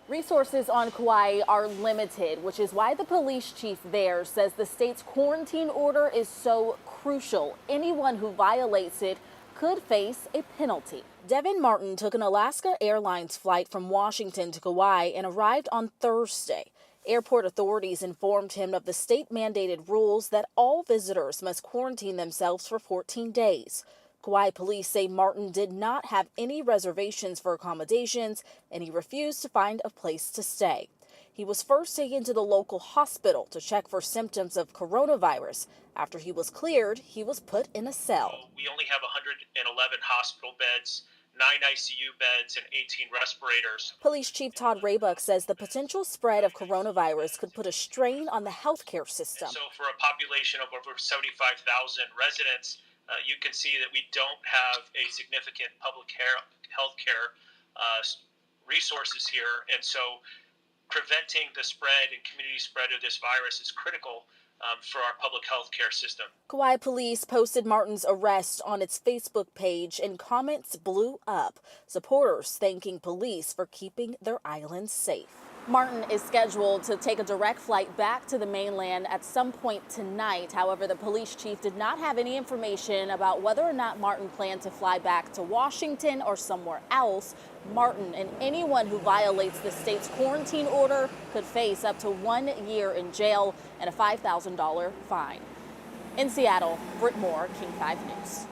Resources on Kauai are limited, which is why the police chief there says the state's quarantine order is so crucial. Anyone who violates it could face a penalty. Devin Martin took an Alaska Airlines flight from Washington to Kauai and arrived on Thursday. Airport authorities informed him of the state-mandated rules that all visitors must quarantine themselves for 14 days. Kauai police say Martin did not have any reservations for accommodations, and he refused to find a place to stay. He was first taken to the local hospital to check for symptoms of coronavirus. After he was cleared, he was put in a cell. We only have 111 hospital beds, 9 ICU beds, and 18 respirators. Police Chief Todd Raybuck says the potential spread of coronavirus could put a strain on the healthcare system. So for a population of over 75,000 residents, you can see that we don't have a significant public health care resources here. And so preventing the spread and community spread of this virus is critical for our public health care system. Kauai police posted Martin's arrest on its Facebook page and comments blew up. Supporters thanking police for keeping their island safe. Martin is scheduled to take a direct flight back to the mainland at some point tonight. However, the police chief did not have any information about whether or not Martin planned to fly back to Washington or somewhere else. Martin and anyone who violates the state's quarantine order could face up to 1 year in jail and a $5,000 fine. In Seattle, Britt Moore, King 5 News.